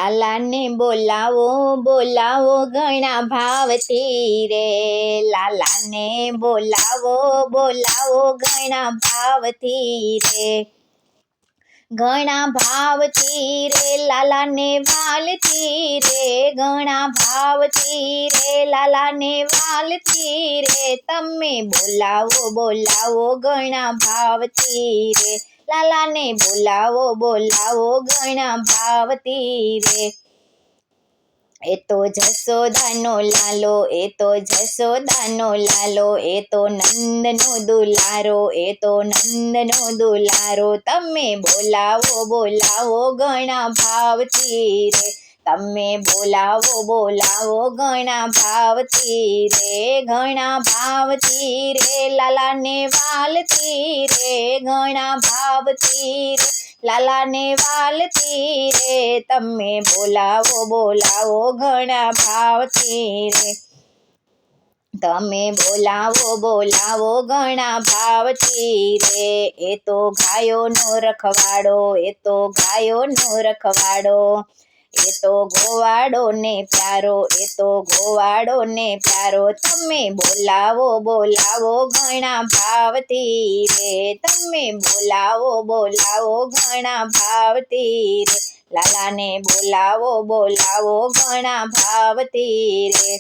લાલાને બોલાવો બોલાવો ઘણા ભાવથી રે, લાલાને બોલાવો બોલાવો ઘણા ભાવથી રે, ઘણા ભાવથી રે લાલાને વાલથી રે, ઘણા ભાવથી રે લાલાને વાલથી રે, તમે બોલાવો બોલાવો ઘણા ભાવથી રે, લાલાને બોલાવો બોલાવો ઘણા ભાવથી રે. એ તો જશોદાનો લાલો, એ તો જશોદાનો લાલો, એ તો નંદનો દુલારો, એ તો નંદનો દુલારો, તમે બોલાવો બોલાવો ઘણા ભાવથી રે, તમે બોલાવો બોલાવો ઘણા ભાવથી રે, ઘણા ભાવથી રે લાલાને વાલથી રે, ઘણા ભાવથી રે લાલાને વાલથી રે, તમે બોલાવો બોલાવો ઘણા ભાવથી રે, તમે બોલાવો બોલાવો ઘણા ભાવથી રે. એ તો ગાયોનો રખવાડો, એ તો ગાયોનો રખવાડો, એ તો ગોવાડો ને પ્યારો, એ તો ગોવાડો ને પ્યારો, તમે બોલાવો બોલાવો ઘણા ભાવથી રે, તમે બોલાવો બોલાવો ઘણા ભાવથી રે, લાલાને બોલાવો બોલાવો ઘણા ભાવથી રે,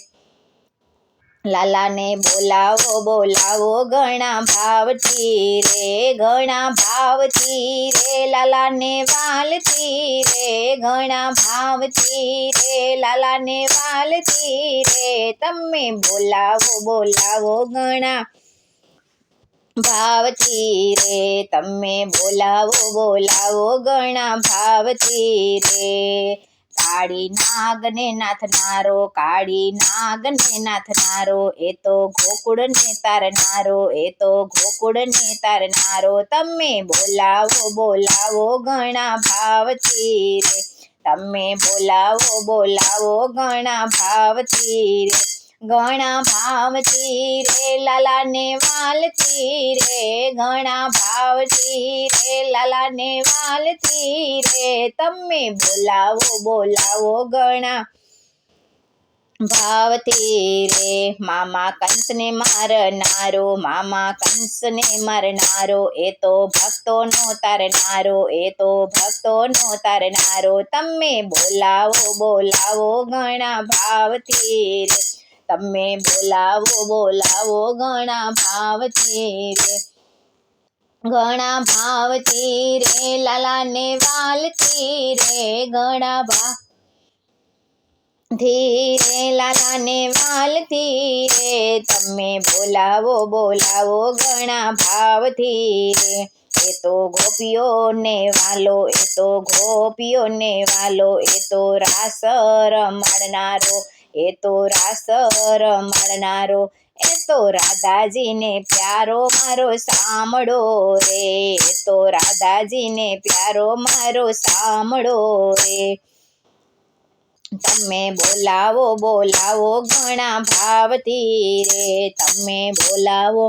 લાલાને બોલાવો બોલાવો ઘણા ભાવથી રે, ઘણા ભાવથી રે લાલાને વાલથી રે, ઘણા ભાવથી રે લાલાને વાલથી રે, તમે બોલાવો બોલાવો ઘણા ભાવથી રે, તમે બોલાવો બોલાવો ઘણા ભાવથી રે. કાળી નાગને નાથનારો, કાળી નાગને નાથનારો, એ તો ગોકુળને તારનારો, એ તો ગોકુળને તારનારો, તમે બોલાવો બોલાવો ઘણા ભાવથી રે, તમે બોલાવો બોલાવો ઘણા ભાવથી રે, ઘણા ભાવથી રે લાલાને વાલથી રે, ઘણા ભાવથી રે લાલાને વાલથી રે, તમે બોલાવો બોલાવો ઘણા ભાવથી રે. મામા કંસને મારનારો, મામા કંસને મારનારો, એ તો ભક્તોનો તારનારો, એ તો ભક્તોનો તારનારો, તમે બોલાવો બોલાવો ઘણા ભાવથી રે, તમે બોલાવો બોલાવો ઘણા ભાવથી રે, ઘણા ભાવથી રે લાલાને વાલથી રે, ઘણા ભાવથી રે લાલાને વાલથી રે, તમે બોલાવો બોલાવો ઘણા ભાવથી રે. એ તો ગોપીઓને વાલો, એ તો ગોપીઓને વાલો, એ તો રાસ રમાડનારો, એ તો રાસ રમાડનારો, એ તો રાધાજીને પ્યારો મારો સાંભળો રે, એ તો રાધાજીને પ્યારો મારો સાંભળો રે, તમે બોલાવો બોલાવો ઘણા ભાવથી રે, તમે બોલાવો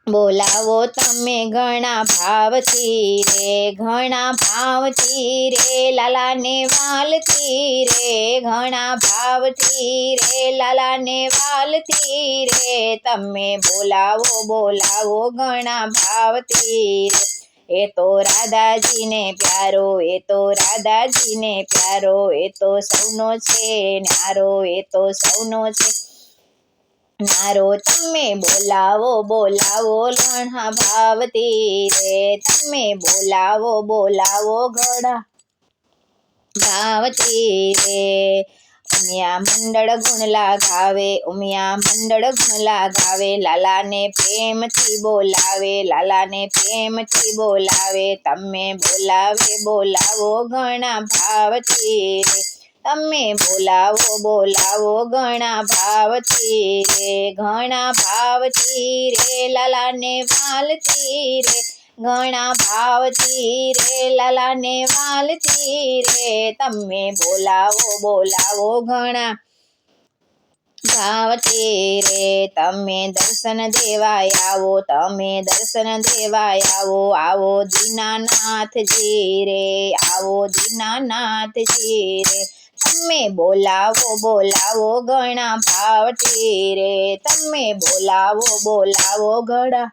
બોલાવો તમે ઘણા ભાવથી રે, ઘણા ભાવથી રે લાલાને વાલથી રે, ઘણા ભાવથી રે લાલાને વાલથી રે, તમે બોલાવો બોલાવો ઘણા ભાવથી રે, એ તો રાધાજીને પ્યારો, એ તો રાધાજીને પ્યારો, એ તો સૌનો છે ન્યારો, એ તો સૌનો છે ન્યારો, તમે બોલાવો બોલાવો ઘણા ભાવથી રે, તમે બોલાવો બોલાવો ઘણા ભાવથી રે. ઉમિયા મંડળ ગુણલા ગાવે, ઉમિયા મંડળ ગુણલા ગાવે, લાલાને પ્રેમથી બોલાવે, લાલાને પ્રેમથી બોલાવે, તમે બોલાવે બોલાવો ઘણા ભાવથી રે, તમે બોલાવો બોલાવો ઘણા ભાવથી રે, ઘણા ભાવથી રે લાલાને વાલથી રે, ઘણા ભાવથી રે લાલાને વાલથી રે, તમે બોલાવો બોલાવો ઘણા ભાવથી રે તમે દર્શન દેવાય આવો, તમે દર્શન દેવાય આવો, આવો દીનાનાથજી રે, આવો દીનાનાથજી રે, તમે બોલાવો બોલાવો ઘણા ભાવથી રે, તમે બોલાવો બોલાવો ઘણા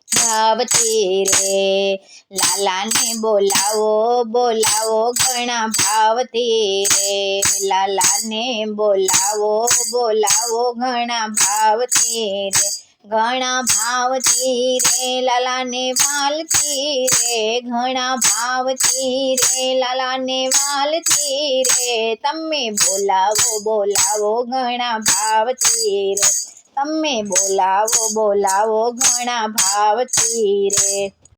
ભાવથી રે, લાલાને બોલાવો બોલાવો ઘણા ભાવથી રે, લાલાને બોલાવો બોલાવો ઘણા ભાવથી રે, ઘણા ભાવથી રે લાલાને વાલથી રે, ઘણા ભાવથી રે લાલાને વાલથી રે, તમે બોલાવો બોલાવો ઘણા ભાવથી રે, તમે બોલાવો બોલાવો ઘણા ભાવથી રે।